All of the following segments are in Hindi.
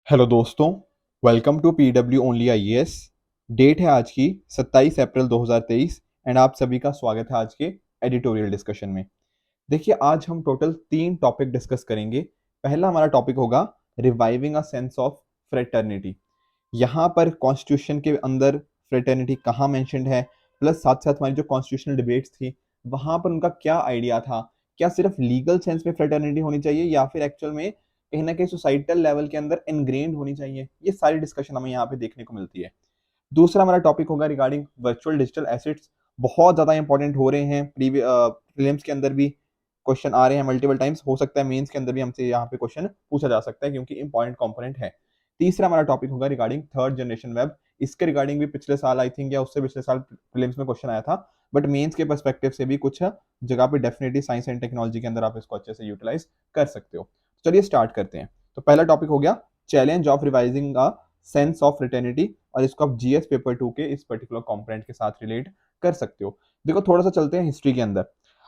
हेलो दोस्तों, welcome to PW only IAS. Date है आज की 27 अप्रैल 2023 एंड आप सभी का स्वागत है आज के एडिटोरियल डिस्कशन में। देखिए, आज हम टोटल 3 टॉपिक डिस्कस करेंगे। पहला हमारा टॉपिक होगा reviving a sense of fraternity. यहाँ पर कॉन्स्टिट्यूशन के अंदर फ्रेटर्निटी कहाँ मेंशन्ड है, प्लस साथ साथ हमारी जो कॉन्स्टिट्यूशनल डिबेट्स थी वहां पर उनका क्या आइडिया था। क्या सिर्फ लीगल सेंस में फ्रेटर्निटी होनी चाहिए या फिर एक्चुअल में कहीं ना कहीं सोसाइटल लेवल के अंदर इनग्रेन्ड होनी चाहिए, ये सारी डिस्कशन हमें यहाँ पे देखने को मिलती है। दूसरा हमारा टॉपिक होगा रिगार्डिंग वर्चुअल डिजिटल एसेट्स। बहुत ज्यादा इंपॉर्टेंट हो रहे हैं, प्रीलिम्स के अंदर भी क्वेश्चन आ रहे हैं मल्टीपल टाइम्स, हो सकता है मेंस के अंदर भी हमसे यहाँ पे क्वेश्चन पूछा जा सकता है क्योंकि इंपॉर्टेंट कंपोनेंट है। तीसरा हमारा टॉपिक होगा रिगार्डिंग थर्ड जनरेशन वेब। इसके रिगार्डिंग भी पिछले साल आई थिंक या उससे पिछले साल प्रीलिम्स में क्वेश्चन आया था, बट मेंस के पर्सपेक्टिव से भी कुछ जगह पे डेफिनेटली साइंस एंड टेक्नोलॉजी के अंदर आप इसको अच्छे से यूटिलाइज कर सकते हो। चलिए स्टार्ट करते हैं। तो पहला टॉपिक हो गया challenge of revising a sense of fraternity, और इसको आप जीएस पेपर 2 के इस पर्टिकुलर कंपोनेंट के साथ रिलेट कर सकते हो। देखो, थोड़ा सा चलते हैं हिस्ट्री के अंदर।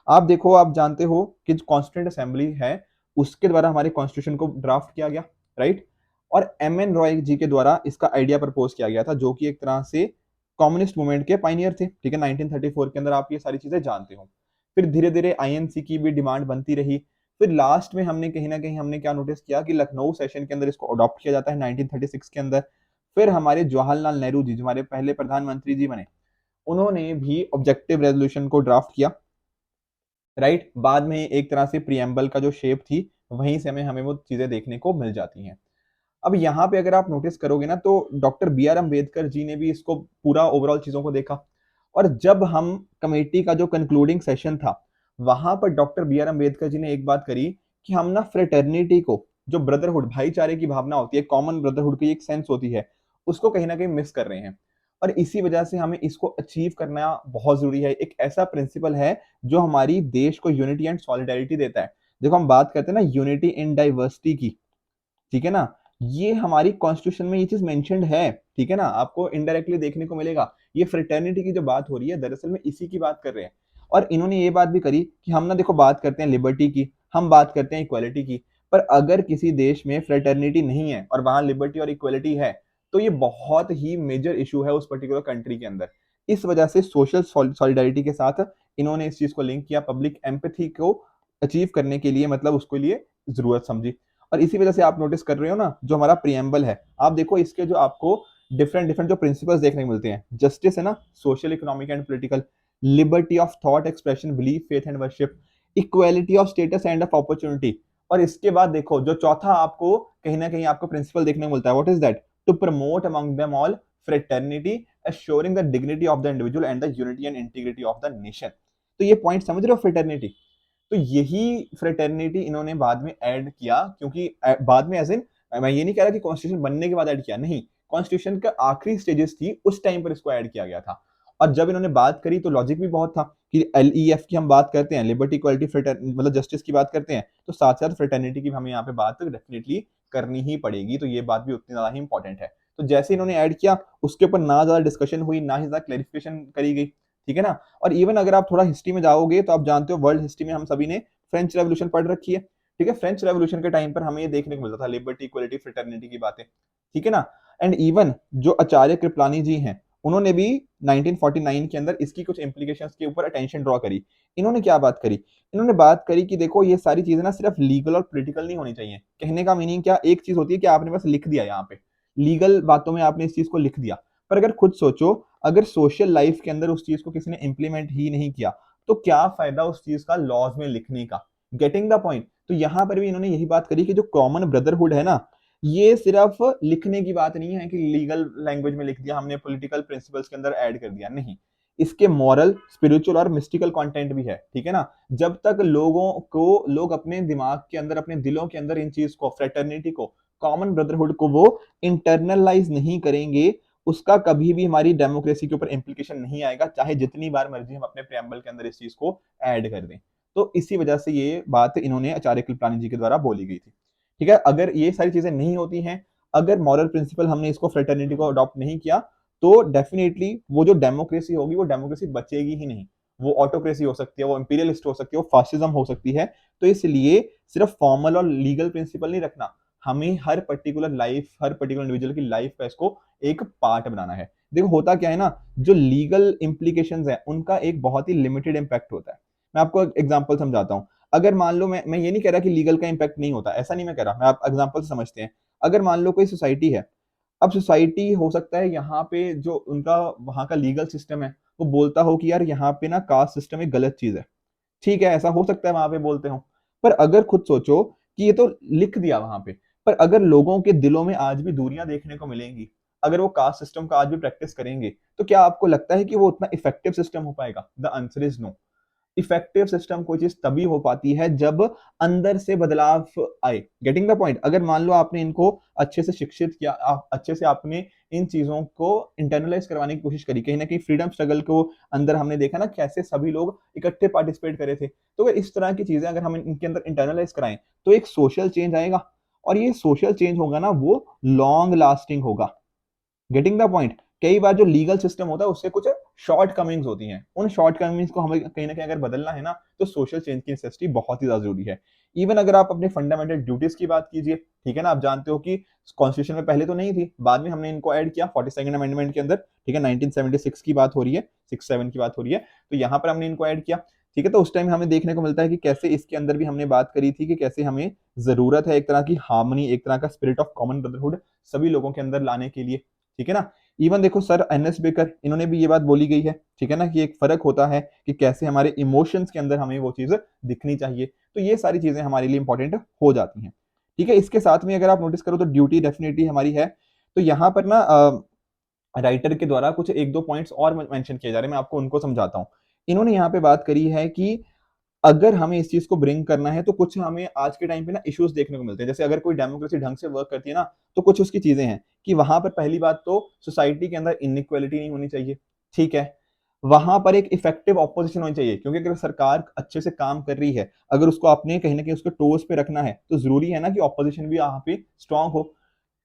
आप देखो, आप जानते हो कि जो कॉन्स्टिट्यूंट असेंबली है उसके द्वारा हमारे कॉन्स्टिट्यूशन को ड्राफ्ट किया गया, राइट। और एम एन रॉय जी के द्वारा इसका आइडिया प्रपोज किया गया था, जो कि एक तरह से कम्युनिस्ट मूवमेंट के पाइनियर थे, ठीक है, 1934 के अंदर। आप ये सारी चीजें जानते हो। फिर धीरे धीरे आईएनसी की भी डिमांड बनती रही। फिर लास्ट में हमने कहीं ना कहीं हमने क्या नोटिस किया कि लखनऊ सेशन के अंदर इसको अडॉप्ट किया जाता है 1936 के अंदर। फिर हमारे जवाहरलाल नेहरू जी, जो हमारे पहले प्रधानमंत्री जी बने, उन्होंने भी ऑब्जेक्टिव रेजोल्यूशन को ड्राफ्ट किया, राइट। बाद में एक तरह से प्रियम्बल का जो शेप थी वहीं से हमें हमें वो चीजें देखने को मिल जाती हैं। अब यहाँ पे अगर आप नोटिस करोगे ना, तो doctor B are Ambedkar ji ने भी इसको पूरा ओवरऑल चीजों को देखा। और जब हम कमेटी का जो कंक्लूडिंग सेशन था, वहां पर doctor B are Ambedkar ji ने एक बात करी कि हम ना फ्रेटर्निटी को, जो ब्रदरहुड भाईचारे की भावना होती है, कॉमन ब्रदरहुड की एक सेंस होती है, उसको कहीं ना कहीं मिस कर रहे हैं। और इसी वजह से हमें इसको अचीव करना बहुत जरूरी है। एक ऐसा प्रिंसिपल है जो हमारी देश को यूनिटी एंड सॉलिडारिटी देता है। देखो, हम बात करते हैं ना यूनिटी इन डाइवर्सिटी की, ठीक है ना। ये हमारी कॉन्स्टिट्यूशन में ये चीज मेंशन्ड है, ठीक है ना, आपको इनडायरेक्टली देखने को मिलेगा। ये फ्रेटर्निटी की जो बात हो रही है दरअसल में इसी की बात कर रहे हैं। और इन्होंने ये बात भी करी कि हम ना, देखो, बात करते हैं लिबर्टी की, हम बात करते हैं इक्वालिटी की, पर अगर किसी देश में फ्रेटर्निटी नहीं है और वहां लिबर्टी और इक्वालिटी है, तो ये बहुत ही मेजर इशू है उस पर्टिकुलर कंट्री के अंदर। इस वजह से सोशल सॉलिडारिटी के साथ इन्होंने इस चीज को लिंक किया, पब्लिक एम्पैथी को अचीव करने के लिए, मतलब उसके लिए जरूरत समझी। और इसी वजह से आप नोटिस कर रहे हो ना, जो हमारा प्रियम्बल है, आप देखो इसके जो आपको डिफरेंट डिफरेंट जो प्रिंसिपल्स देखने को मिलते हैं, जस्टिस है ना, social economic and political, liberty of thought expression belief faith and worship, equality of status end of opportunity. और इसके बाद देखो जो चौथा आपको कहीं ना कहीं आपको प्रिंसिपल देखने को मिलता है, what is that, to promote among them all fraternity, assuring the dignity of the individual and the unity and integrity of the nation। तो ये पॉइंट समझ रहे हो फ्रेटर्निटी। तो यही फ्रेटर्निटी इन्होंने बाद में ऐड किया, क्योंकि बाद में एज इन, मैं ये नहीं कह रहा कि कॉन्स्टिट्यूशन बनने के बाद ऐड किया, नहीं, कॉन्स्टिट्यूशन का आखिरी स्टेजेस थी उस टाइम पर इसको ऐड किया गया था। और जब इन्होंने बात करी तो लॉजिक भी बहुत था कि एलईएफ की हम बात करते हैं, लिबर्टी इक्वालिटी फ्रेटर मतलब जस्टिस की बात करते हैं, तो साथ साथ फ्रेटर्निटी की हमें यहाँ पे बात डेफिनेटली करनी ही पड़ेगी। तो ये बात भी उतनी ज्यादा ही इंपॉर्टेंट है। तो जैसे इन्होंने ऐड किया, उसके ऊपर ना ज्यादा डिस्कशन हुई, ना ही ज्यादा क्लैरिफिकेशन करी गई, ठीक है ना। और इवन अगर आप थोड़ा हिस्ट्री में जाओगे तो आप जानते हो, वर्ल्ड हिस्ट्री में हम सभी ने फ्रेंच रेवोल्यूशन पढ़ रखी है, ठीक है। फ्रेंच रेवोल्यूशन के टाइम पर हमें ये देखने को मिलता था लिबर्टी इक्वलिटी फ्रेटर्निटी की बातें, ठीक है ना। एंड इवन जो आचार्य कृपलानी जी हैं, उन्होंने भी 1949 के अंदर इसकी कुछ इंप्लीकेशंस के ऊपर अटेंशन ड्रॉ करी। इन्होंने क्या बात करी, इन्होंने बात करी कि देखो, ये सारी चीजें ना सिर्फ लीगल और पॉलिटिकल नहीं होनी चाहिए। कहने का मीनिंग क्या, एक चीज होती है कि आपने बस लिख दिया यहाँ पे, लीगल बातों में आपने इस चीज को लिख दिया, पर अगर खुद सोचो, अगर सोशल लाइफ के अंदर उस चीज को किसी ने इंप्लीमेंट ही नहीं किया, तो क्या फायदा उस चीज का लॉज में लिखने का। Getting the point. तो यहां पर भी इन्होंने यही बात करी कि जो कॉमन ब्रदरहुड है ना, ये सिर्फ लिखने की बात नहीं है कि लीगल लैंग्वेज में लिख दिया हमने, पॉलिटिकल प्रिंसिपल्स के अंदर ऐड कर दिया, नहीं, इसके मॉरल, स्पिरिचुअल और मिस्टिकल कंटेंट भी है, ठीक है ना। जब तक लोग अपने दिमाग के अंदर, अपने दिलों के अंदर इन चीज को, फ्रेटर्निटी को, कॉमन ब्रदरहुड को वो इंटरनलाइज नहीं करेंगे, उसका कभी भी हमारी डेमोक्रेसी के ऊपर इंप्लीकेशन नहीं आएगा, चाहे जितनी बार मर्जी हम अपने प्रेम्बल के अंदर इस चीज को ऐड कर दें। तो इसी वजह से ये बात इन्होंने आचार्य कृपलानी जी के द्वारा बोली गई थी, ठीक है। अगर ये सारी चीजें नहीं होती हैं, अगर मॉरल प्रिंसिपल हमने इसको, फ्रेटर्निटी को अडॉप्ट नहीं किया, तो डेफिनेटली वो जो डेमोक्रेसी होगी वो डेमोक्रेसी बचेगी ही नहीं। वो ऑटोक्रेसी हो सकती है, वो इंपीरियलिस्ट हो सकती है, वो फासिज्म हो सकती है। तो इसलिए सिर्फ फॉर्मल और लीगल प्रिंसिपल नहीं रखना, हमें हर पर्टिकुलर लाइफ, हर पर्टिकुलर इंडिविजुअल की लाइफ का इसको एक पार्ट बनाना है। देखो होता क्या है ना, जो लीगल इम्प्लीकेशंस है उनका एक बहुत ही लिमिटेड इम्पैक्ट होता है। मैं आपको एक एग्जांपल समझाता हूँ। अगर मान लो, मैं ये नहीं कह रहा कि लीगल का इम्पैक्ट नहीं होता, ऐसा नहीं मैं कह रहा, मैं आप एग्जांपल से समझते हैं। अगर मान लो कोई सोसाइटी है, अब सोसाइटी हो सकता है यहाँ पे जो उनका वहाँ का लीगल सिस्टम है वो बोलता हो कि यार यहाँ पे ना कास्ट सिस्टम एक गलत चीज है। ठीक है, ऐसा हो सकता है वहां पे बोलते हो। पर अगर खुद सोचो कि ये तो लिख दिया वहां पे, पर अगर लोगों के दिलों में आज भी दूरियां देखने को मिलेंगी, अगर वो कास्ट सिस्टम का आज भी प्रैक्टिस करेंगे, तो क्या आपको लगता है कि वो उतना इफेक्टिव सिस्टम हो पाएगा? The answer is no. Effective system कोई चीज तभी हो पाती है जब अंदर से बदलाव आए। Getting the point? अगर मान लो आपने इनको अच्छे से शिक्षित किया, अच्छे से आपने इन चीजों को इंटरनलाइज करवाने की कोशिश करी, कहीं ना कहीं फ्रीडम स्ट्रगल को अंदर हमने देखा ना कैसे सभी लोग इकट्ठे पार्टिसिपेट करे थे। तो अगर इस तरह की चीजें अगर हम इनके अंदर इंटरनलाइज कराएं तो एक सोशल चेंज आएगा, और ये सोशल चेंज होगा ना वो लॉन्ग लास्टिंग होगा। Getting the point? कई बार जो लीगल सिस्टम होता है उससे कुछ शॉर्ट कमिंग्स होती हैं, उन शॉर्ट कमिंग्स को हमें कहीं ना कहीं अगर बदलना है ना, तो सोशल चेंज की नेसेसिटी बहुत ही ज्यादा जरूरी है। इवन अगर आप अपने फंडामेंटल ड्यूटीज की बात कीजिए, ठीक है ना, आप जानते हो कि कॉन्स्टिट्यूशन में पहले तो नहीं थी, बाद में हमने इनको ऐड किया 42nd अमेंडमेंट के अंदर, ठीक है, 1976 की बात हो रही है, 67 की बात हो रही है, तो यहाँ पर हमने इनको ऐड किया। ठीक है, तो उस टाइम हमें देखने को मिलता है कि कैसे इसके अंदर भी हमने बात करी थी कि कैसे हमें जरूरत है एक तरह की हार्मनी, एक तरह का स्पिरिट ऑफ कॉमन ब्रदरहुड सभी लोगों के अंदर लाने के लिए। ठीक है ना? इवन देखो सर एनएस बेकर, इन्होंने भी ये बात बोली गई है, ठीक है ना, कि एक फर्क होता है कि कैसे हमारे इमोशंस के अंदर हमें वो चीज दिखनी चाहिए। तो ये सारी चीजें हमारे लिए इंपॉर्टेंट हो जाती हैं। ठीक है, इसके साथ में अगर आप नोटिस करो तो ड्यूटी डेफिनेटली हमारी है। तो यहाँ पर ना राइटर के द्वारा कुछ एक दो पॉइंट्स और मेंशन किए जा रहे हैं, मैं आपको उनको समझाता हूँ। इन्होंने यहाँ पे बात करी है कि अगर हमें इस चीज को ब्रिंग करना है तो कुछ हमें आज के टाइम पे ना इश्यूज देखने को मिलते हैं। जैसे अगर कोई डेमोक्रेसी ढंग से वर्क करती है ना, तो कुछ उसकी चीजें हैं कि वहां पर पहली बात तो सोसाइटी के अंदर इनइक्वालिटी नहीं होनी चाहिए। ठीक है, वहां पर एक इफेक्टिव ऑपोजिशन होनी चाहिए, क्योंकि अगर सरकार अच्छे से काम कर रही है, अगर उसको आपने कहीं ना कहीं उसके टोज पे रखना है, तो जरूरी है ना कि ऑपोजिशन भी यहाँ पे स्ट्रांग हो,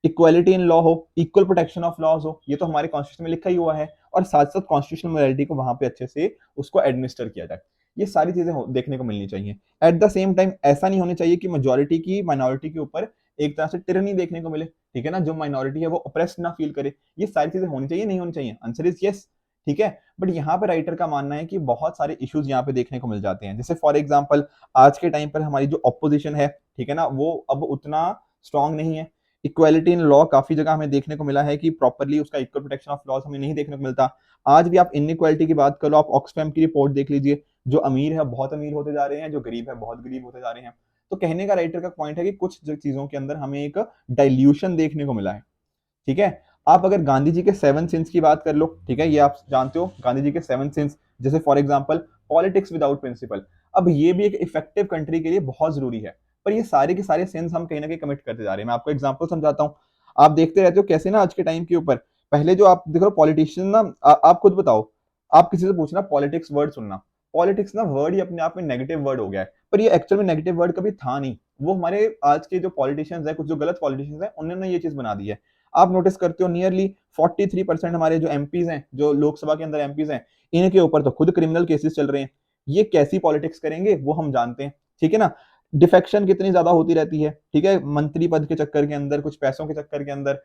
इक्वालिटी इन लॉ हो, इक्वल प्रोटेक्शन ऑफ लॉज हो, ये तो हमारे कॉन्स्टिट्यूशन में लिखा ही हुआ है, और साथ साथ कॉन्स्टिट्यूशनल मोरालिटी को वहां पे अच्छे से उसको एडमिनिस्टर किया जाए। ये सारी चीजें देखने को मिलनी चाहिए। एट द सेम टाइम ऐसा नहीं होना चाहिए कि मेजोरिटी की माइनॉरिटी के ऊपर एक तरह से टिरनी देखने को मिले। ठीक है ना, जो माइनॉरिटी है वो ऑप्रेस्ड ना फील करे। ये सारी चीजें होनी चाहिए, नहीं होनी चाहिए? Answer is yes. ठीक है, बट यहाँ पे राइटर का मानना है कि बहुत सारे इश्यूज यहाँ पे देखने को मिल जाते हैं। जैसे फॉर एग्जाम्पल आज के टाइम पर हमारी जो ऑपोजिशन है, ठीक है ना, वो अब उतना स्ट्रांग नहीं है। इक्वालिटी इन लॉ काफी जगह हमें देखने को मिला है कि प्रॉपरली उसका इक्वल प्रोटेक्शन ऑफ लॉज हमें नहीं देखने को मिलता। आज भी आप इनइक्वालिटी की बात करो, आप ऑक्सफैम की रिपोर्ट देख लीजिए, जो अमीर है बहुत अमीर होते जा रहे हैं, जो गरीब है बहुत गरीब होते जा रहे हैं। तो कहने का राइटर का पॉइंट है कि कुछ चीजों के अंदर हमें एक डाइल्यूशन देखने को मिला है। ठीक है, आप अगर गांधी जी के 7 सिंस की बात कर लो, ठीक है, ये आप जानते हो गांधी जी के 7 सिंस, जैसे for example politics without principle. अब ये भी एक इफेक्टिव कंट्री के लिए बहुत जरूरी है, पर ये सारे के सारे सिंस हम कहीं ना कहीं कमिट करते जा रहे हैं। मैं आपको एग्जांपल समझाता हूँ। आप देखते रहते हो कैसे ना आज के टाइम के ऊपर, पहले जो आप देख रहे हो पॉलिटिशियन ना, आप खुद बताओ, आप किसी से पूछना पॉलिटिक्स वर्ड सुनना, पॉलिटिक्स ना वर्ड ही अपने आप में नेगेटिव वर्ड हो गया है, पर ये एक्चुअल में नेगेटिव वर्ड कभी था नहीं। वो हमारे आज के जो पॉलिटिशियंस हैं, कुछ जो गलत पॉलिटिशियंस हैं, उन्होंने ये चीज बना दी है। आप नोटिस करते हो नियरली 43% हमारे जो एमपीज हैं, जो लोकसभा के अंदर एमपीज हैं, इनके ऊपर तो खुद क्रिमिनल केसेस चल रहे हैं। ये कैसी पॉलिटिक्स करेंगे वो हम जानते हैं। ठीक है ना, डिफेक्शन कितनी ज्यादा होती रहती है। ठीक है, मंत्री पद के चक्कर के अंदर, कुछ पैसों के चक्कर के अंदर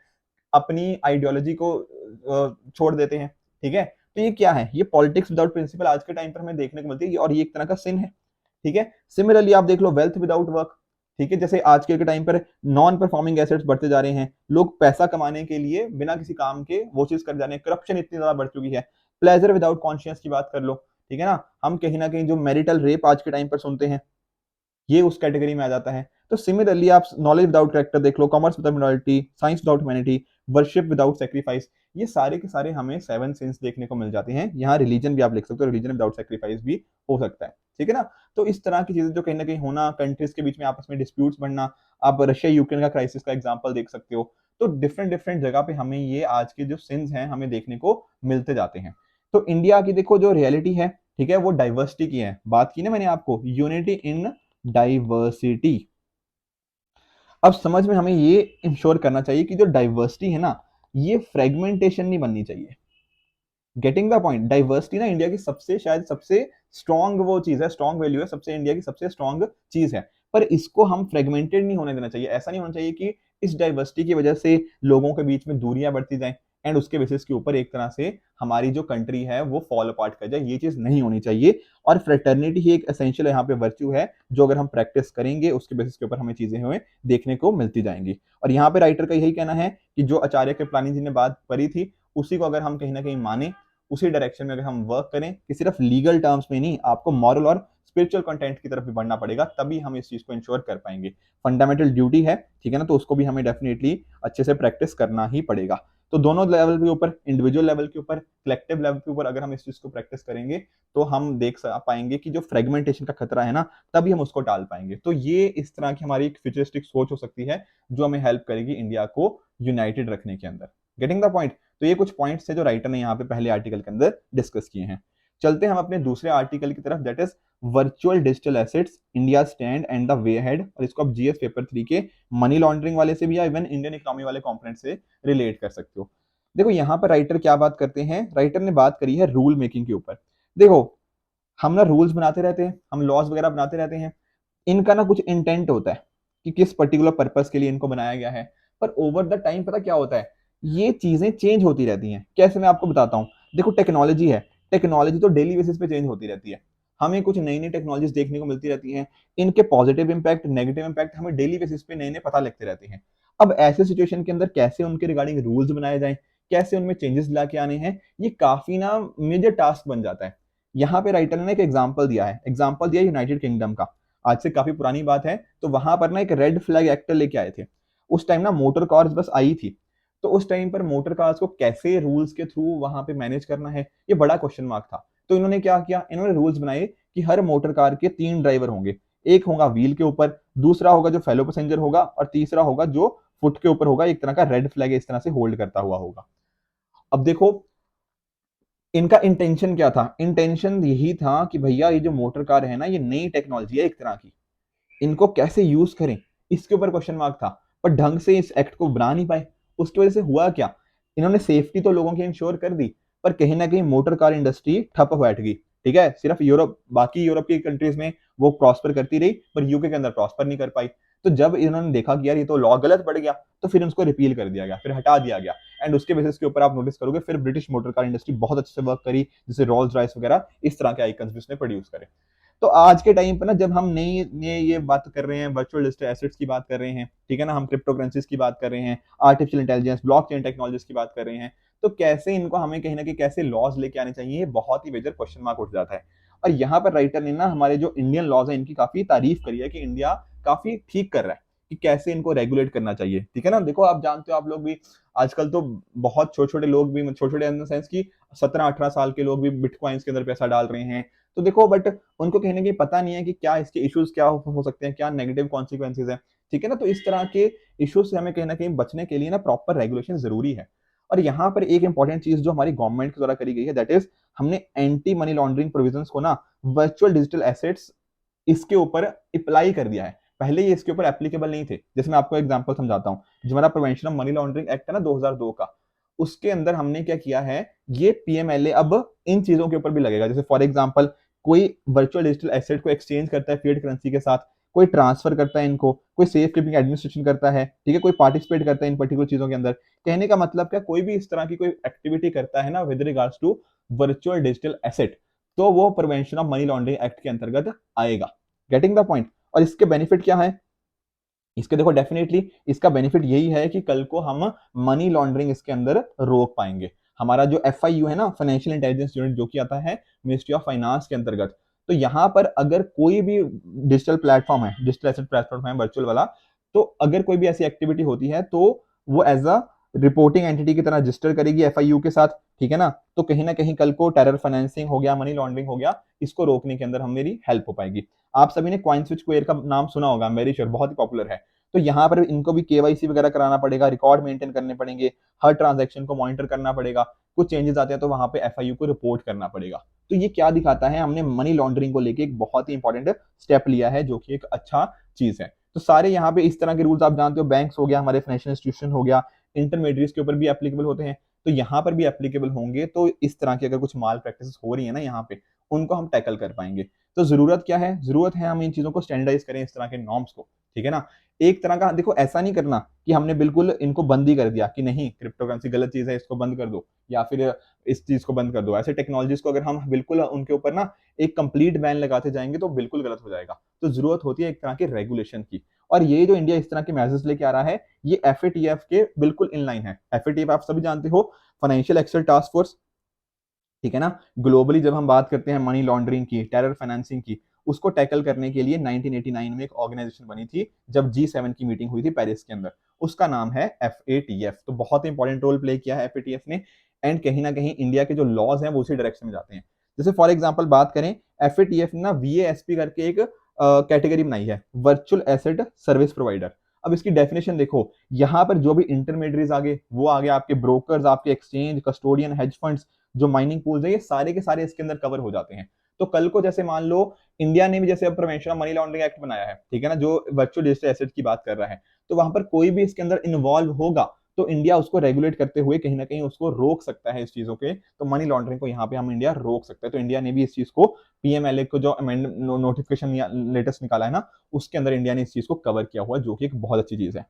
अपनी आइडियोलॉजी को छोड़ देते हैं। ठीक है, तो ये क्या है? ये पॉलिटिक्स विदाउट प्रिंसिपल आज के टाइम पर हमें देखने को मिलती है, और ये एक तरह का सिन है। ठीक है, सिमिलरली आप देख लो वेल्थ विदाउट वर्क। ठीक है, जैसे आज के टाइम पर नॉन परफॉर्मिंग एसेट्स बढ़ते जा रहे हैं, लोग पैसा कमाने के लिए बिना किसी काम के वो चीज कर जा रहे हैं, करप्शन इतनी ज्यादा बढ़ चुकी है। प्लेजर विदाउट कॉन्शियस की बात कर लो, ठीक है ना, हम कहीं ना कहीं जो मैरिटल रेप आज के टाइम पर सुनते हैं, ये उस कैटेगरी में आ जाता है। तो सिमिलरली आप नॉलेज विदाउट कैरेक्टर देख लो, commerce without minority, science without humanity, worship without sacrifice, ये सारे के सारे हमें 7 सिंस देखने को मिल जाते हैं। यहाँ रिलीजन भी आप लिख सकते हो, रिलीजन विदाउट सेक्रीफाइस भी हो सकता है। ठीक है ना, तो इस तरह की चीजें जो कहीं ना कहीं होना, कंट्रीज के बीच में आपस में डिस्प्यूट्स बढ़ना, आप रशिया यूक्रेन का क्राइसिस का एग्जांपल देख सकते हो। तो डिफरेंट डिफरेंट जगह पे हमें ये आज के जो सिंस हैं हमें देखने को मिलते जाते हैं। तो इंडिया की देखो जो रियलिटी है, ठीक है, वो डाइवर्सिटी की है। बात की ना मैंने आपको, यूनिटी इन डाइवर्सिटी। अब समझ में हमें ये इंश्योर करना चाहिए कि जो डाइवर्सिटी है ना, ये फ्रेगमेंटेशन नहीं बननी चाहिए। Getting the point? डाइवर्सिटी ना इंडिया की सबसे, शायद सबसे स्ट्रॉन्ग वो चीज है, स्ट्रॉन्ग वैल्यू है, सबसे इंडिया की सबसे स्ट्रॉन्ग चीज है। पर इसको हम फ्रेगमेंटेड नहीं होने देना चाहिए। ऐसा नहीं होना चाहिए कि इस डाइवर्सिटी की वजह से लोगों के बीच में दूरियां बढ़ती जाएं एंड उसके बेसिस के ऊपर एक तरह से हमारी जो कंट्री है वो फॉल अपार्ट कर जाए। ये चीज नहीं होनी चाहिए। और फ्रेटर्निटी ही एक एसेंशियल यहाँ पे वर्च्यू है जो अगर हम प्रैक्टिस करेंगे उसके बेसिस के ऊपर हमें चीजें हमें देखने को मिलती जाएंगी। और यहाँ पे राइटर का यही कहना है कि जो आचार्य कृपलानी जी ने बात करी थी उसी को अगर हम कहीं ना कहीं माने, उसी डायरेक्शन में अगर हम वर्क करें कि सिर्फ लीगल टर्म्स में नहीं, आपको मॉरल और स्पिरिचुअल कंटेंट की तरफ भी बढ़ना पड़ेगा, तभी हम इस चीज को इंश्योर कर पाएंगे। फंडामेंटल ड्यूटी है, ठीक है ना, तो उसको भी हमें डेफिनेटली अच्छे से प्रैक्टिस करना ही पड़ेगा। तो दोनों लेवल के ऊपर, इंडिविजुअल लेवल के ऊपर, कलेक्टिव लेवल के ऊपर अगर हम इस चीज को प्रैक्टिस करेंगे तो हम देख पाएंगे कि जो फ्रेगमेंटेशन का खतरा है ना, तभी हम उसको टाल पाएंगे। तो ये इस तरह की हमारी एक फ्यूचरिस्टिक सोच हो सकती है जो हमें हेल्प करेगी इंडिया को यूनाइटेड रखने के अंदर। Getting the point? तो ये कुछ पॉइंट्स है जो राइटर ने यहाँ पे पहले आर्टिकल के अंदर डिस्कस किए हैं। चलते हैं हम अपने दूसरे आर्टिकल की तरफ, that is virtual digital assets, India stand and the way ahead. और इसको आप जीएस पेपर 3 के मनी लॉन्ड्रिंग वाले से भी या इवन इंडियन इकोनॉमी वाले कॉम्पोनेंट से रिलेट कर सकते हो। देखो यहाँ पर राइटर क्या बात करते हैं, राइटर ने बात करी है रूल मेकिंग के ऊपर। देखो, हम ना रूल्स बनाते रहते हैं, हम लॉज वगैरह बनाते रहते हैं, इनका ना कुछ इंटेंट होता है कि किस पर्टिकुलर पर्पस के लिए इनको बनाया गया है। पर ओवर द टाइम पता क्या होता है, ये चीजें चेंज होती रहती हैं। कैसे, मैं आपको बताता हूँ। देखो, टेक्नोलॉजी है, टेक्नोलॉजी तो डेली बेसिस पे चेंज होती रहती है। हमें कुछ नई नई टेक्नोलॉजीज देखने को मिलती रहती हैं, इनके पॉजिटिव इंपैक्ट, नेगेटिव इंपैक्ट हमें डेली बेसिस पे नए नए पता लगते रहते हैं। अब ऐसे सिचुएशन के अंदर कैसे उनके रिगार्डिंग रूल्स बनाए जाएं, कैसे उनमें चेंजेस लाके आने हैं, ये काफी ना मेजर टास्क बन जाता है। यहाँ पे राइटर ने एक एग्जाम्पल दिया है, एग्जाम्पल दिया यूनाइटेड किंगडम का। आज से काफी पुरानी बात है, तो वहां पर ना एक रेड फ्लैग एक्ट लेके आए थे। उस टाइम ना मोटर कार्स बस आई थी, तो उस टाइम पर मोटर कार्स को कैसे रूल्स के थ्रू वहां पे मैनेज करना है, ये बड़ा क्वेश्चन मार्क था। तो इन्होंने क्या किया, इन्होंने रूल्स बनाए कि हर मोटर कार के 3 ड्राइवर होंगे। एक होगा व्हील के ऊपर, दूसरा होगा जो फेलो पैसेंजर होगा, और तीसरा होगा जो फुट के ऊपर होगा, एक तरह का रेड फ्लैग इस तरह से होल्ड करता हुआ होगा। अब देखो, इनका इंटेंशन क्या था, इंटेंशन यही था कि भैया ये जो मोटर कार है ना, ये नई टेक्नोलॉजी है एक तरह की, इनको कैसे यूज करें, इसके ऊपर क्वेश्चन मार्क था। पर ढंग से इस एक्ट को बना नहीं पाए। उसकी वजह से हुआ क्या, इन्होंने सेफ्टी तो लोगों की इंश्योर कर दी, पर कहीं ना कहीं मोटर कार इंडस्ट्री ठप बैठ गई। ठीक है, सिर्फ यूरोप, बाकी यूरोप की कंट्रीज में वो प्रॉस्पर करती रही, पर यूके के अंदर प्रॉस्पर नहीं कर पाई। तो जब इन्होंने देखा कि यार ये तो लॉ गलत पड़ गया, तो फिर उसको रिपील कर दिया गया, फिर हटा दिया गया। एंड उसके बेसिस के ऊपर आप नोटिस करोगे फिर ब्रिटिश मोटर कार इंडस्ट्री बहुत अच्छे से वर्क करी, जैसे रोल्स रॉयस वगैरह, इस तरह के आइकन्स भी उसने प्रोड्यूस करे। तो आज के टाइम पे ना, जब हम नई नई ये बात कर रहे हैं, वर्चुअल डिजिटल एसेट्स की बात कर रहे हैं, ठीक है ना, हम क्रिप्टो करेंसीज की बात कर रहे हैं, आर्टिफिशियल इंटेलिजेंस, ब्लॉकचेन टेक्नोलॉजीज की बात कर रहे हैं, तो कैसे इनको हमें कहीं ना कहीं कैसे लॉज लेके आने चाहिए, ये बहुत ही मेजर क्वेश्चन मार्क उठ जाता है। और यहाँ पर राइटर ने ना हमारे जो इंडियन लॉज है इनकी काफी तारीफ करी है कि इंडिया काफी ठीक कर रहा है कि कैसे इनको रेगुलेट करना चाहिए। ठीक है ना, देखो आप जानते हो, आप लोग भी आजकल तो बहुत छोटे छोटे लोग भी, छोटे छोटे इन द सेंस की 17-18 साल के लोग भी बिटकॉइंस के अंदर पैसा डाल रहे हैं। तो देखो, बट उनको कहीं ना कहीं पता नहीं है कि क्या इसके इश्यूज क्या हो सकते हैं, क्या नेगेटिव कॉन्सिक्वेंसेज है। ठीक है ना, तो इस तरह के इश्यूज से हमें कहीं ना कहीं बचने के लिए ना प्रॉपर रेगुलेशन जरूरी है। और यहाँ पर एक इंपॉर्टेंट चीज जो हमारी गवर्नमेंट के द्वारा करी गई है, दैट इज हमने एंटी मनी लॉन्ड्रिंग प्रोविजंस को ना वर्चुअल डिजिटल एसेट्स इसके ऊपर अप्लाई कर दिया है। पहले ये इसके ऊपर एप्लीकेबल नहीं थे। जैसे मैं आपको एग्जांपल समझाता हूँ, जो हमारा prevention of money laundering act है ना 2002 का, उसके अंदर हमने क्या किया है, ये पीएमएलए अब इन चीजों के ऊपर भी लगेगा। जैसे फॉर एग्जांपल, कोई वर्चुअल डिजिटल एसेट को एक्सचेंज करता है फिएट करेंसी के साथ, कोई ट्रांसफर करता है इनको, कोई सेफ कीपिंग एडमिनिस्ट्रेशन करता है, ठीक है, कोई पार्टिसिपेट करता है इन पर्टिकुलर चीजों के अंदर। कहने का मतलब क्या, कोई भी इस तरह की कोई एक्टिविटी करता है ना with regards to virtual digital asset, तो वो prevention of money laundering act के अंतर्गत आएगा। Getting the point? और इसके बेनिफिट क्या है, इसके देखो डेफिनेटली इसका बेनिफिट यही है कि कल को हम मनी लॉन्ड्रिंग इसके अंदर रोक पाएंगे। हमारा जो एफआईयू है ना, फाइनेंशियल इंटेलिजेंस यूनिट, जो कि आता है मिनिस्ट्री ऑफ फाइनेंस के अंतर्गत, तो यहाँ पर अगर कोई भी डिजिटल प्लेटफॉर्म है, डिजिटल एसेट प्लेटफॉर्म है वर्चुअल वाला, तो अगर कोई भी ऐसी एक्टिविटी होती है तो वो एज अ रिपोर्टिंग एंटिटी की तरह रजिस्टर करेगी एफआईयू के साथ। ठीक है ना, तो कहीं ना कहीं कल को टेरर फाइनेंसिंग हो गया, मनी लॉन्ड्रिंग हो गया, इसको रोकने के अंदर हम मेरी हेल्प हो पाएगी। आप सभी ने कॉइन स्विच स्क्वायर का नाम सुना होगा, वेरी श्योर, बहुत ही पॉपुलर है। तो यहाँ पर इनको भी केवाईसी वगैरह कराना पड़ेगा, रिकॉर्ड मेंटेन करने पड़ेंगे, हर ट्रांजैक्शन को मॉनिटर करना पड़ेगा, कुछ चेंजेस आते हैं तो वहां पे एफआईयू को रिपोर्ट करना पड़ेगा। तो ये क्या दिखाता है, हमने मनी लॉन्ड्रिंग को लेके एक बहुत ही इंपॉर्टेंट स्टेप लिया है, जो कि एक अच्छा चीज है। तो सारे यहाँ पे इस तरह के रूल्स आप जानते हो, बैंक्स हो गया, हमारे फाइनेंशियल इंस्टीट्यूशन हो गया, इंटरमीडिएट्स के ऊपर भी एप्लीकेबल होते हैं, तो यहाँ पर भी एप्लीकेबल होंगे। तो इस तरह की अगर कुछ माल प्रैक्टिस हो रही है ना यहाँ पे, उनको हम टैकल कर पाएंगे। तो जरूरत क्या है, जरूरत है हम इन चीजों को स्टैंडर्डाइज करें, इस तरह के नॉर्म्स को, ठीक है ना। एक तरह का देखो, ऐसा नहीं करना कि हमने बिल्कुल इनको बंद ही कर दिया कि नहीं क्रिप्टो करेंसी गलत चीज है, इसको बंद कर दो, या फिर इस चीज को बंद कर दो। ऐसे टेक्नोलॉजीज को अगर हम बिल्कुल उनके ऊपर ना एक कंप्लीट बैन लगाते जाएंगे तो बिल्कुल गलत हो जाएगा। तो जरूरत होती है एक तरह के रेगुलेशन की, और ये जो इंडिया इस तरह के मेजर्स लेके आ रहा है, ये एफएटीएफ के बिल्कुल इन लाइन है। एफएटीएफ आप सभी जानते हो, फाइनेंशियल एक्सेल टास्क फोर्स, ठीक है ना। ग्लोबली जब हम बात करते हैं मनी लॉन्ड्रिंग की, टेरर फाइनेंसिंग की, उसको टैकल करने के लिए 1989 में एक ऑर्गेनाइजेशन बनी थी, जब G7 की मीटिंग हुई थी पेरिस के अंदर, उसका नाम है एफएटीएफ। तो बहुत इंपॉर्टेंट रोल प्ले किया है एफएटीएफ ने, एंड कहीं ना कहीं इंडिया के जो लॉज हैं वो उसी डायरेक्शन में जाते हैं। जैसे फॉर एग्जाम्पल बात करें, एफएटीएफ ने ना वीएएसपी करके एक कैटेगरी बनाई है, वर्चुअल एसेट सर्विस प्रोवाइडर। अब इसकी डेफिनेशन देखो, यहाँ पर जो भी इंटरमीडियरीज आगे, वो आगे आपके ब्रोकर्स, आपके एक्सचेंज, कस्टोडियन, हेज फंड्स, जो माइनिंग पूल्स है, ये सारे के सारे इसके अंदर कवर हो जाते हैं। तो कल को जैसे मान लो इंडिया ने भी जैसे अब prevention of money laundering act बनाया है, ठीक है ना, जो वर्चुअल डिजिटल एसेट की बात कर रहा है, तो वहां पर कोई भी इसके अंदर इन्वॉल्व होगा तो इंडिया उसको रेगुलेट करते हुए कहीं ना कहीं उसको रोक सकता है इस चीजों के। तो मनी लॉन्ड्रिंग को यहाँ पे हम इंडिया रोक सकते हैं। तो इंडिया ने भी इस चीज को, पीएमएलए को जो अमेंड नोटिफिकेशन लेटेस्ट निकाला है ना, उसके अंदर इंडिया ने इस चीज को कवर किया हुआ है, जो कि एक बहुत अच्छी चीज है।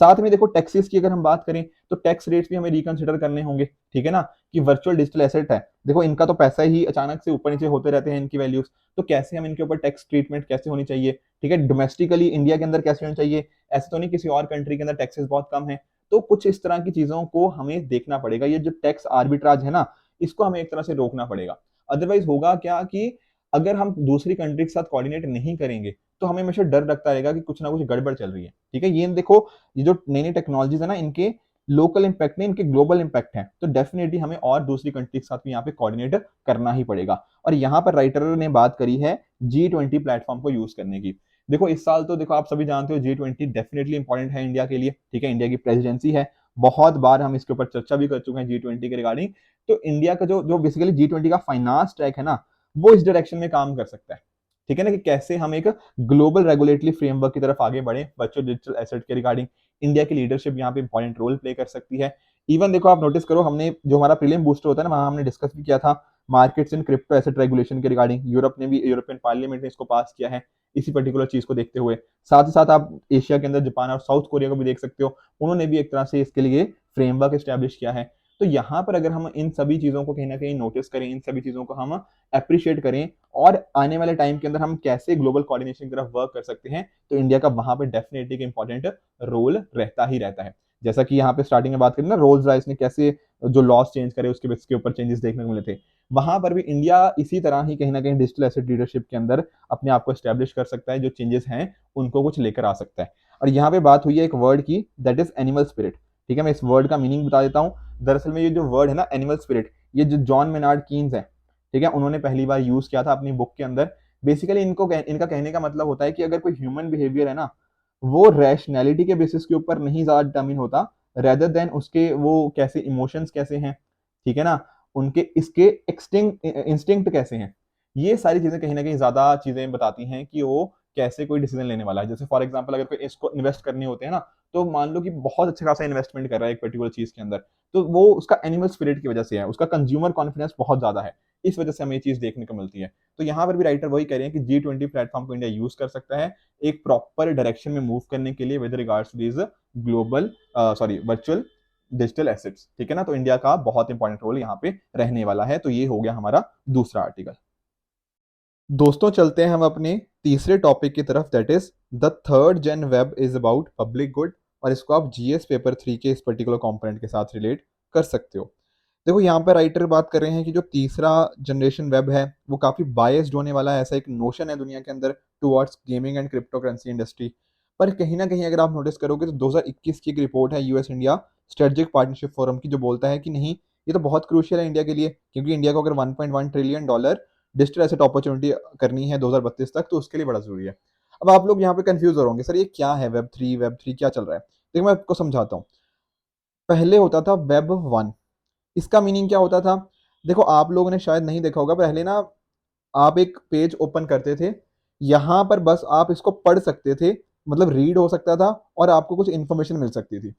साथ में देखो टैक्सेस की अगर हम बात करें तो टैक्स रेट्स भी हमें रिकंसिडर करने होंगे, ठीक है ना, कि वर्चुअल डिजिटल एसेट है, देखो इनका तो पैसा ही अचानक से ऊपर नीचे होते रहते हैं इनकी वैल्यूज, तो कैसे हम इनके ऊपर टैक्स ट्रीटमेंट कैसे होनी चाहिए, ठीक है, डोमेस्टिकली इंडिया के अंदर कैसे होनी चाहिए, ऐसे तो नहीं किसी और कंट्री के अंदर टैक्सेस बहुत कम है। तो कुछ इस तरह की चीजों को हमें देखना पड़ेगा, ये जो टैक्स आर्बिट्राज है ना, इसको हमें एक तरह से रोकना पड़ेगा। अदरवाइज होगा क्या कि अगर हम दूसरी कंट्री के साथ कोऑर्डिनेट नहीं करेंगे तो हमें हमेशा डर लगता रहेगा कि कुछ ना कुछ गड़बड़ चल रही है, ठीक है। ये देखो, ये जो नई नई टेक्नोलॉजीज है ना, इनके लोकल इंपैक्ट नहीं, इनके ग्लोबल इंपैक्ट है, तो डेफिनेटली हमें और दूसरी कंट्री के साथ भी यहाँ पे कोऑर्डिनेट करना ही पड़ेगा। और यहाँ पर राइटर ने बात करी है G20 प्लेटफॉर्म को यूज करने की। देखो इस साल तो देखो आप सभी जानते हो G20 डेफिनेटली इंपॉर्टेंट है इंडिया के लिए, ठीक है, इंडिया की प्रेसिडेंसी है, बहुत बार हम इसके ऊपर चर्चा भी कर चुके हैं G20 के रिगार्डिंग। तो इंडिया का जो जो बेसिकली G20 का फाइनेंस ट्रैक है ना, वो इस डायरेक्शन में काम कर सकता है, ठीक है ना, कि कैसे हम एक ग्लोबल रेगुलेटरी फ्रेमवर्क की तरफ आगे बढ़े वर्चुअल डिजिटल एसेट के रिगार्डिंग। इंडिया की लीडरशिप यहाँ पे इंपॉर्टेंट रोल प्ले कर सकती है। इवन देखो आप नोटिस करो, हमने जो हमारा प्रीलिम बूस्टर होता है ना, वहां हमने डिस्कस भी किया था markets in crypto asset regulation के रिगार्डिंग। यूरोप ने भी, यूरोपियन पार्लियामेंट ने इसको पास किया है इसी पर्टिकुलर चीज को देखते हुए। साथ ही साथ आप एशिया के अंदर जापान और साउथ कोरिया को भी देख सकते हो, उन्होंने भी एक तरह से इसके लिए फ्रेमवर्क एस्टेब्लिश किया है। तो यहाँ पर अगर हम इन सभी चीजों को कहीं ना कहीं नोटिस करें, इन सभी चीजों को हम अप्रिशिएट करें, और आने वाले टाइम के अंदर हम कैसे ग्लोबल कोऑर्डिनेशन की तरफ वर्क कर सकते हैं, तो इंडिया का वहां पे डेफिनेटली एक इंपॉर्टेंट रोल रहता ही रहता है। जैसा कि यहाँ पे स्टार्टिंग में बात करें ना, रोल्स रॉयस ने कैसे जो लॉस चेंज करे उसके बेस के ऊपर चेंजेस देखने को मिले थे, वहां पर भी इंडिया इसी तरह ही कहीं ना कहीं डिजिटल एसेट लीडरशिप के अंदर अपने आप को एस्टेब्लिश कर सकता है, जो चेंजेस हैं उनको कुछ लेकर आ सकता है। और यहाँ पे बात हुई है एक वर्ड की, दैट इज एनिमल स्पिरिट, ठीक है। मैं इस वर्ड का मीनिंग बता देता हूँ। दरअसल में ये जो वर्ड है ना एनिमल स्पिरिट, ये जो जॉन मेनार्ड कीन्स है, ठीक है, उन्होंने पहली बार यूज किया था अपनी बुक के अंदर। बेसिकली इनका कहने का मतलब होता है कि अगर कोई ह्यूमन बिहेवियर है ना, वो रैशनैलिटी के बेसिस के ऊपर नहीं ज्यादा डिटर्मिन होता, रेदर देन उसके वो कैसे इमोशंस कैसे हैं, ठीक है ना, उनके इसके एक्सटिंक्ट इंस्टिंक्ट कैसे हैं, ये सारी चीजें कहीं ना कहीं ज्यादा चीजें बताती हैं कि वो कैसे कोई डिसीजन लेने वाला है। जैसे फॉर एग्जांपल अगर कोई इसको इन्वेस्ट करने होते हैं ना, तो मान लो कि बहुत अच्छा खासा इन्वेस्टमेंट कर रहा है एक पर्टिकुलर चीज के अंदर, तो वो उसका एनिमल स्पिरिट की वजह से है, उसका कंज्यूमर कॉन्फिडेंस बहुत ज्यादा है, इस वजह से हमें ये चीज देखने को मिलती है। तो यहाँ पर भी राइटर वही कह रहे हैं कि G20 प्लेटफॉर्म को इंडिया यूज कर सकता है एक प्रॉपर डायरेक्शन में मूव करने के लिए with regards to this global virtual digital assets, ठीक है ना। तो इंडिया का बहुत इंपॉर्टेंट रोल यहाँ पे रहने वाला है। तो ये हो गया हमारा दूसरा आर्टिकल। दोस्तों चलते हैं हम अपने तीसरे टॉपिक की तरफ, that is the third gen web is about public good. और इसको आप जीएस पेपर 3 के इस पर्टिकुलर कंपोनेंट के साथ रिलेट कर सकते हो। देखो यहाँ पर राइटर बात कर रहे हैं कि जो तीसरा जनरेशन वेब है वो काफी बायस्ड होने वाला है, ऐसा एक नोशन है दुनिया के अंदर towards gaming and crypto currency industry. पर कहीं ना कहीं अगर आप नोटिस करोगे तो 2021 की एक रिपोर्ट है US India strategic partnership forum की, जो बोलता है कि नहीं, ये तो बहुत क्रूशियल है इंडिया के लिए, क्योंकि इंडिया को अगर $1.1 ट्रिलियन डिजिटल एसेट अपॉर्चुनिटी करनी है 2032 तक, तो उसके लिए बड़ा जरूरी है। अब आप लोग यहाँ पे कंफ्यूज हो होंगे, सर ये क्या है वेब थ्री क्या चल रहा है। देखो मैं आपको समझाता हूँ। पहले होता था वेब 1, इसका मीनिंग क्या होता था, देखो आप लोगों ने शायद नहीं देखा होगा, पहले ना आप एक पेज ओपन करते थे, यहां पर बस आप इसको पढ़ सकते थे, मतलब रीड हो सकता था और आपको कुछ इन्फॉर्मेशन मिल सकती थी।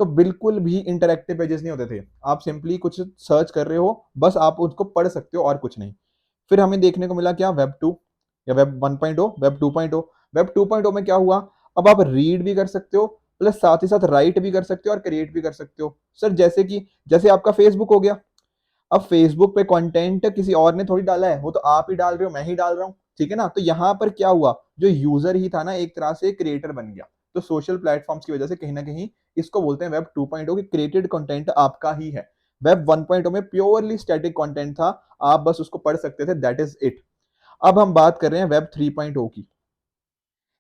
तो बिल्कुल भी इंटरेक्टिव पेजेस नहीं होते थे, आप सिंपली कुछ सर्च कर रहे हो, बस आप उसको पढ़ सकते हो और कुछ नहीं। फिर हमें देखने को मिला क्या, वेब 2, या वेब 1.0, वेब 2.0। वेब 2.0 में क्या हुआ, अब आप रीड भी कर सकते हो प्लस साथ ही साथ राइट भी कर सकते हो और क्रिएट भी कर सकते हो। सर जैसे कि जैसे आपका फेसबुक हो गया, अब फेसबुक पे कंटेंट किसी और ने थोड़ी डाला है, वो तो आप ही डाल रहे हो, मैं ही डाल रहा हूँ, ठीक है ना। तो यहाँ पर क्या हुआ, जो यूजर ही था ना एक तरह से क्रिएटर बन गया। तो सोशल प्लेटफॉर्म्स की वजह से कहीं ना कहीं इसको बोलते हैं वेब 2.0 कि क्रिएटेड कंटेंट आपका ही है। वेब 1.0 में प्योरली स्टैटिक कंटेंट था, आप बस उसको पढ़ सकते थे, दैट इज इट। अब हम बात कर रहे हैं वेब 3.0 की।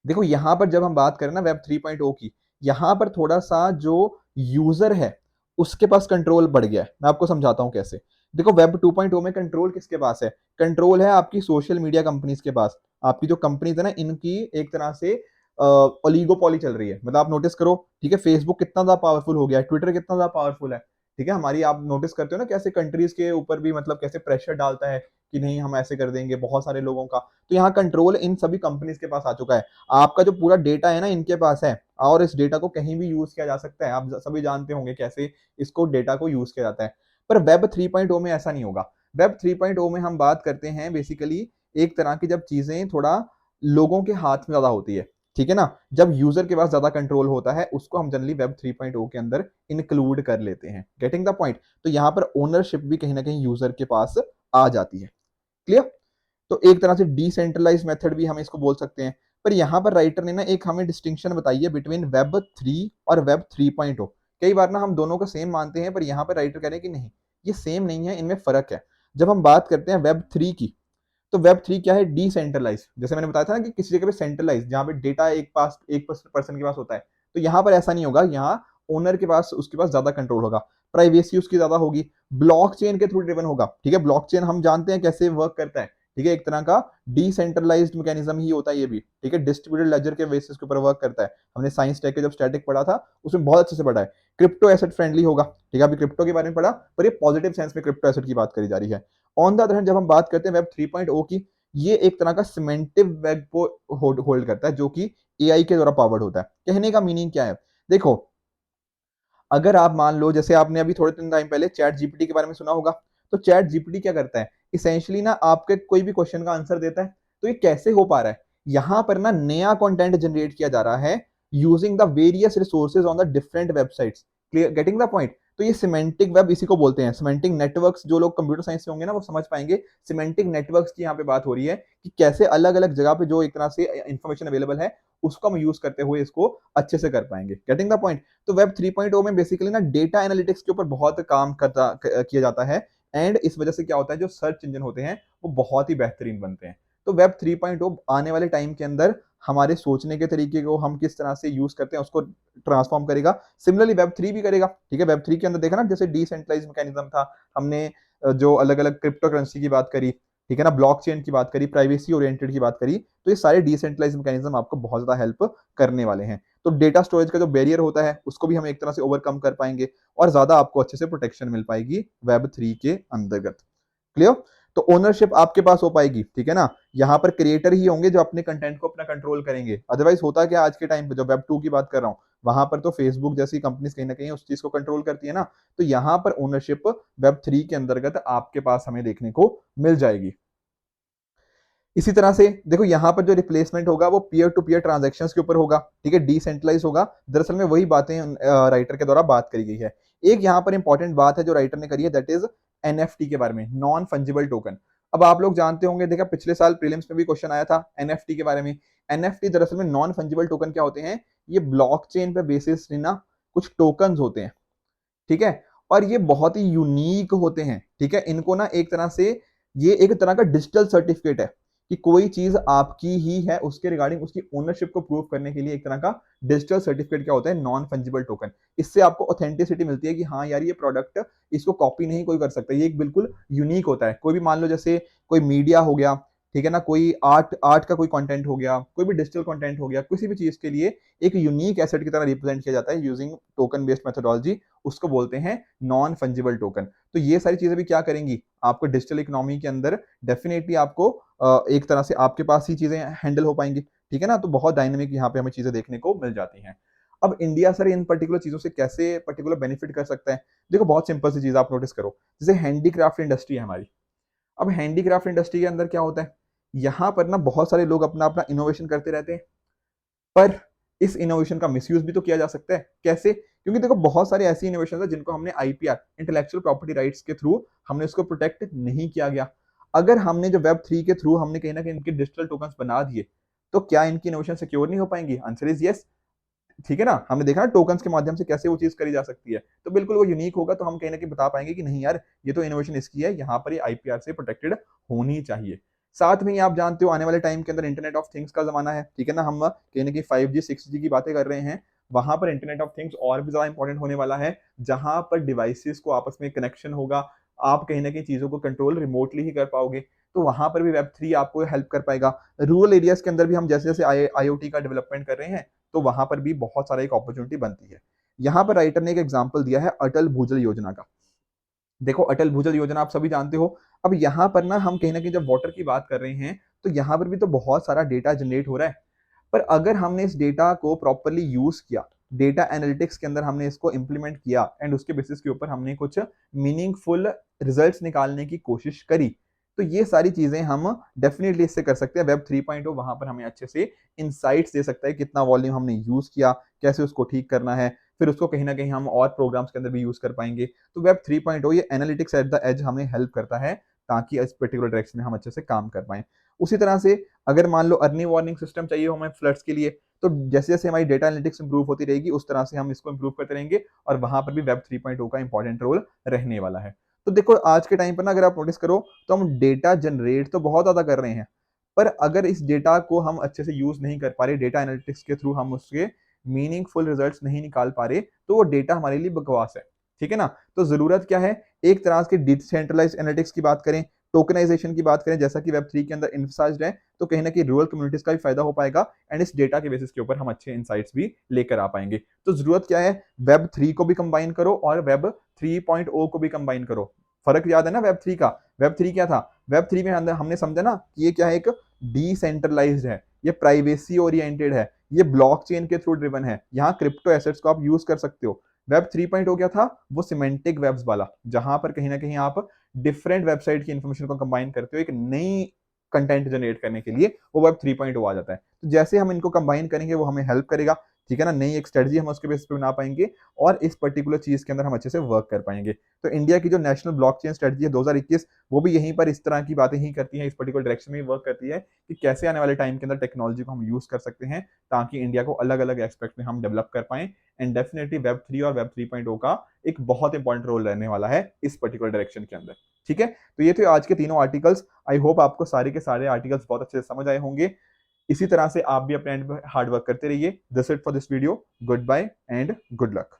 देखो यहां पर जब हम बात करें ना वेब 3.0 की, यहां पर थोड़ा सा जो यूजर है उसके पास कंट्रोल बढ़ गया है। मैं आपको समझाता हूं कैसे। देखो वेब 2.0 में कंट्रोल किसके पास है, कंट्रोल है आपकी सोशल मीडिया कंपनीज के पास। आपकी जो कंपनीज है ना, इनकी एक तरह से ओलिगोपॉली चल रही है। मतलब आप नोटिस करो, ठीक है, फेसबुक कितना ज्यादा पावरफुल हो गया है, ट्विटर कितना ज्यादा पावरफुल है, ठीक है। हमारी आप नोटिस करते हो ना कैसे कंट्रीज के ऊपर भी मतलब कैसे प्रेशर डालता है कि नहीं हम ऐसे कर देंगे बहुत सारे लोगों का। तो यहाँ कंट्रोल इन सभी कंपनीज के पास आ चुका है। आपका जो पूरा डेटा है ना इनके पास है, और इस डेटा को कहीं भी यूज किया जा सकता है। आप सभी जानते होंगे कैसे इसको डेटा को यूज किया जाता है। पर वेब 3.0 में ऐसा नहीं होगा। वेब 3.0 में हम बात करते हैं बेसिकली एक तरह की जब चीजें थोड़ा लोगों के हाथ में ज्यादा होती है, ठीक है ना। जब यूजर के पास ज्यादा कंट्रोल होता है उसको हम जनरली वेब 3.0 के अंदर इंक्लूड कर लेते हैं। Getting the point. तो यहाँ पर ओनरशिप भी कहीं ना कहीं यूजर के पास आ जाती है। क्लियर। तो एक तरह से डिसेंट्रलाइज मेथड भी हम इसको बोल सकते हैं। पर यहां पर राइटर ने ना एक हमें डिस्टिंक्शन बताई है बिटवीन वेब 3 और वेब 3.0। कई बार ना हम दोनों को सेम मानते हैं, पर यहां पर राइटर कह रहे हैं कि नहीं, ये सेम नहीं है, इनमें फर्क है। जब हम बात करते हैं वेब 3 की, तो वेब 3 क्या है, डिसेंट्रलाइज। जैसे मैंने बताया था ना कि किसी जगह पे सेंट्रलाइज, जहां पे डेटा एक पर्सन के पास होता है। तो यहां पर ऐसा नहीं होगा, यहाँ ओनर के पास उसके पास ज्यादा कंट्रोल होगा, प्राइवेसी उसकी ज्यादा होगी, ब्लॉकचेन के थ्रू ड्रिवन होगा, ठीक है। ब्लॉकचेन हम जानते हैं कैसे वर्क करता है, ठीक है, एक तरह का डिसेंट्रलाइज्ड मैकेनिज्म ही होता है ये भी, ठीक है। डिस्ट्रीब्यूटेड लेजर के बेसिस के ऊपर वर्क करता है। हमने साइंस टेक के जब स्टैटिक पढ़ा था उसमें बहुत अच्छे से पढ़ा है। क्रिप्टो एसेट फ्रेंडली होगा, ठीक है। अभी क्रिप्टो के बारे में पढ़ा, पर ये पॉजिटिव सेंस में क्रिप्टो एसेट की बात करी जा रही है। ऑन द अदर हैंड जब हम बात करते हैं वेब 3.0 की, ये एक तरह का सिमेंटिव वेब को होल्ड करता है जो कि एआई के द्वारा पावर्ड होता है। कहने का मीनिंग क्या है, देखो अगर आप मान लो जैसे आपने अभी थोड़े दिन टाइम पहले चैट जीपीटी के बारे में सुना होगा। तो चैट जीपीटी क्या करता है, इसेंशियली ना आपके कोई भी क्वेश्चन का आंसर देता है। तो ये कैसे हो पा रहा है, यहां पर ना नया कंटेंट जनरेट किया जा रहा है using the various resources on the different websites. Clear, getting the point. तो ये सिमेंटिक वेब इसी को बोलते हैं, सिमेंटिक नेटवर्क्स। जो लोग कंप्यूटर साइंस से होंगे ना वो समझ पाएंगे, सिमेंटिक नेटवर्क्स की यहाँ पे बात हो रही है कि कैसे अलग अलग जगह पे जो एक तरह से इंफॉर्मेशन अवेलेबल है उसको हम यूज करते हुए इसको अच्छे से कर पाएंगे। Getting the point. तो वेब 3.0 में बेसिकली ना डेटा एनालिटिक्स के ऊपर बहुत काम किया जाता है। एंड इस वजह से क्या होता है, जो सर्च इंजन होते हैं वो बहुत ही बेहतरीन बनते हैं। तो वेब 3.0 आने वाले टाइम के अंदर हमारे सोचने के तरीके को हम किस तरह से यूज करते हैं उसको ट्रांसफॉर्म करेगा। सिमिलरली वेब 3 भी करेगा, ठीक है। वेब 3 के अंदर देखा ना जैसे डिसेंट्रलाइज मैकेनिज्म था, हमने जो अलग अलग क्रिप्टो करेंसी की बात करी, ठीक है ना, ब्लॉकचेन की बात करी, प्राइवेसी ओरिएंटेड की बात करी। तो ये सारे डिसेंट्रलाइज मैकेनिज्म आपको बहुत ज्यादा हेल्प करने वाले हैं। तो डेटा स्टोरेज का जो बैरियर होता है उसको भी हम एक तरह से ओवरकम कर पाएंगे, और ज्यादा आपको अच्छे से प्रोटेक्शन मिल पाएगी वेब 3 के अंतर्गत। क्लियर। तो ओनरशिप आपके पास हो पाएगी, ठीक है ना। यहां पर क्रिएटर ही होंगे जो अपने कंटेंट को अपना कंट्रोल करेंगे। अदरवाइज होता क्या आज के टाइम पे, जो वेब 2 की बात कर रहा हूं, वहां पर तो फेसबुक जैसी कंपनीज कहीं ना कहीं उस चीज को कंट्रोल करती है ना। तो यहां पर ओनरशिप वेब 3 के अंतर्गत आपके पास हमें देखने को मिल जाएगी। इसी तरह से देखो यहाँ पर जो रिप्लेसमेंट होगा वो पीयर टू पीयर ट्रांजेक्शन्स के ऊपर होगा, ठीक है, डिसेंट्रलाइज होगा। दरअसल में वही बातें राइटर के द्वारा बात करी गई है। एक यहाँ पर इंपॉर्टेंट बात है जो राइटर ने करी है, दैट इज एनएफटी के बारे में, नॉन फंजिबल टोकन। अब आप लोग जानते होंगे, देखा पिछले साल प्रीलिम्स में भी क्वेश्चन आया था एनएफटी के बारे में। एनएफटी दरअसल में नॉन फंजिबल टोकन क्या होते हैं, ये ब्लॉकचेन पे बेसिस ना कुछ टोकन होते हैं, ठीक है। और ये बहुत ही यूनिक होते हैं, ठीक है। इनको ना एक तरह से ये एक तरह का डिजिटल सर्टिफिकेट है कि कोई चीज आपकी ही है, उसके रिगार्डिंग उसकी ओनरशिप को प्रूव करने के लिए एक तरह का डिजिटल सर्टिफिकेट क्या होता है, नॉन फंजिबल टोकन। इससे आपको ऑथेंटिसिटी मिलती है कि हाँ यार ये प्रोडक्ट, इसको कॉपी नहीं कोई कर सकता, ये एक बिल्कुल यूनिक होता है। कोई भी मान लो जैसे कोई मीडिया हो गया, ठीक है ना, कोई आर्ट आर्ट का कोई कंटेंट हो गया, कोई भी डिजिटल कंटेंट हो गया, किसी भी चीज के लिए एक यूनिक एसेट की तरह रिप्रेजेंट किया जाता है यूजिंग टोकन बेस्ड मेथोडोलॉजी, उसको बोलते हैं नॉन फंजिबल टोकन। तो ये सारी चीजें भी क्या करेंगी, आपको डिजिटल इकोनॉमी के अंदर डेफिनेटली आपको एक तरह से आपके पास ही चीजें हैंडल हो पाएंगी, ठीक है ना। तो बहुत डायनेमिक यहाँ पे हमें चीजें देखने को मिल जाती हैं। अब इंडिया सर इन पर्टिकुलर चीजों से कैसे पर्टिकुलर बेनिफिट कर सकता है, देखो बहुत सिंपल सी चीज आप नोटिस करो, जैसे हैंडीक्राफ्ट इंडस्ट्री है हमारी। अब हैंडीक्राफ्ट इंडस्ट्री के अंदर क्या होता है, यहाँ पर ना बहुत सारे लोग अपना अपना इनोवेशन करते रहते हैं, पर इस इनोवेशन का मिसयूज भी तो किया जा सकता है। कैसे? क्योंकि देखो बहुत सारे ऐसी इनोवेशन है जिनको हमने आईपीआर, इंटेलेक्चुअल प्रॉपर्टी राइट्स के थ्रू हमने उसको प्रोटेक्ट नहीं किया गया। अगर हमने जो वेब थ्री के थ्रू हमने कहीं ना कहीं इनके डिजिटल टोकन्स बना दिए, तो क्या इनकी इनोवेशन सिक्योर नहीं हो पाएंगी? Answer is yes. ठीक है ना, हमने देखा ना टोकन्स के माध्यम से कैसे वो चीज करी जा सकती है, तो बिल्कुल वो यूनिक होगा, तो हम कहीं ना कहीं बता पाएंगे कि नहीं यार, ये तो इनोवेशन इसकी है, यहाँ पर ये आईपीआर से प्रोटेक्टेड होनी चाहिए। साथ में ही आप जानते हो आने वाले टाइम के अंदर इंटरनेट ऑफ थिंग्स का जमाना है, ठीक है ना, हम कहीं ना कहीं 5G 6G की बातें कर रहे हैं। वहां पर इंटरनेट ऑफ थिंग्स और भी ज्यादा इंपॉर्टेंट होने वाला है, जहां पर डिवाइसेस को आपस में कनेक्शन होगा, आप कहीं ना कहीं चीजों को कंट्रोल रिमोटली ही कर पाओगे, तो वहां पर भी वेब थ्री आपको हेल्प कर पाएगा। रूरल एरियाज के अंदर भी हम जैसे जैसे आईओटी का डेवलपमेंट कर रहे हैं, तो वहां पर भी बहुत सारा एक अपॉर्चुनिटी बनती है। यहाँ पर राइटर ने एक एग्जाम्पल दिया है अटल भूजल योजना का। देखो अटल भूजल योजना आप सभी जानते हो। अब यहाँ पर ना हम कहीं ना कहीं जब वाटर की बात कर रहे हैं, तो यहाँ पर भी तो बहुत सारा डेटा जनरेट हो रहा है, पर अगर हमने इस डेटा को प्रॉपरली यूज किया, डेटा एनालिटिक्स के अंदर हमने इसको इंप्लीमेंट किया एंड उसके बेसिस के ऊपर हमने कुछ मीनिंगफुल रिजल्ट्स निकालने की कोशिश करी, तो ये सारी चीजें हम डेफिनेटली इससे कर सकते हैं। वेब 3.0 वहां पर हमें अच्छे से इंसाइट्स दे सकता है, कितना वॉल्यूम हमने यूज किया, कैसे उसको ठीक करना है, फिर उसको कहीं ना कहीं हम और प्रोग्राम्स के अंदर भी यूज कर पाएंगे। तो वेब 3.0 ये एनालिटिक्स एट द एज हमें हेल्प करता है, ताकि इस पर्टिकुलर डायरेक्शन में हम अच्छे से काम कर पाए। उसी तरह से अगर मान लो अर्ली वार्निंग सिस्टम चाहिए हो हमें फ्लड्स के लिए, तो जैसे जैसे हमारी डेटा एनालिटिक्स इंप्रूव होती रहेगी, उस तरह से हम इसको इंप्रूव करते रहेंगे, और वहां पर भी वेब 3.0 का इंपॉर्टेंट रोल रहने वाला है। तो देखो आज के टाइम पर ना अगर आप नोटिस करो, तो हम डेटा जनरेट तो बहुत ज्यादा कर रहे हैं, पर अगर इस डेटा को हम अच्छे से यूज नहीं कर पा रहे, डेटा एनालिटिक्स के थ्रू हम उसके मीनिंगफुल रिजल्ट्स नहीं निकाल पा रहे, तो वो डेटा हमारे लिए बकवास है। ठीक है ना, तो जरूरत क्या है, एक तरह की डिसेंट्रलाइज एनालिटिक्स की बात करें, टोकनाइजेशन की बात करें, जैसा कि वेब थ्री के अंदर इन्फोसाइज्ड है, तो कहीं ना कहीं रूरल कम्युनिटीज का भी फायदा हो पाएगा, एंड इस डेटा के बेसिस के ऊपर हम अच्छे इंसाइट्स भी लेकर आ पाएंगे। तो जरूरत क्या है, वेब थ्री को भी कंबाइन करो और वेब 3.0 को भी कंबाइन करो। फर्क याद है ना वेब थ्री का? वेब थ्री क्या था? वेब थ्री में हमने समझा ना कि ये क्या है, एक डिसेंट्रलाइज्ड है, ये प्राइवेसी ओरिएंटेड है, ये ब्लॉकचेन के थ्रू ड्रिवन है, यहाँ क्रिप्टो एसेट्स को आप यूज कर सकते हो। वेब 3.0 क्या था? वो सिमेंटिक वेब्स वाला, जहां पर कहीं ना कहीं आप डिफरेंट वेबसाइट की इंफॉर्मेशन को कंबाइन करते हो एक नई कंटेंट जनरेट करने के लिए, वो वेब 3.0 आ जाता है। तो जैसे हम इनको कंबाइन करेंगे वो हमें हेल्प करेगा, ठीक है ना, नई एक स्ट्रेटजी हम उसके बेस पे बना पाएंगे, और इस पर्टिकुलर चीज के अंदर हम अच्छे से वर्क कर पाएंगे। तो इंडिया की जो नेशनल ब्लॉकचेन स्ट्रेटजी है 2021, वो भी यहीं पर इस तरह की बातें ही करती है, इस पर्टिकुलर डायरेक्शन में वर्क करती है, कि कैसे आने वाले टाइम के अंदर टेक्नोलॉजी को हम यूज कर सकते हैं, ताकि इंडिया को अलग अलग एस्पेक्ट में हम डेवलप कर पाएं। एंड डेफिनेटली वेब थ्री और वेब 3.0 का एक बहुत इंपॉर्टेंट रोल रहने वाला है इस पर्टिकुलर डायरेक्शन के अंदर। ठीक है, तो ये थे आज के तीनों आर्टिकल्स। आई होप आपको सारे के सारे आर्टिकल्स बहुत अच्छे से समझ आए होंगे। इसी तरह से आप भी अपने एंड हार्ड वर्क करते रहिए। This it for this video. Good bye and good luck.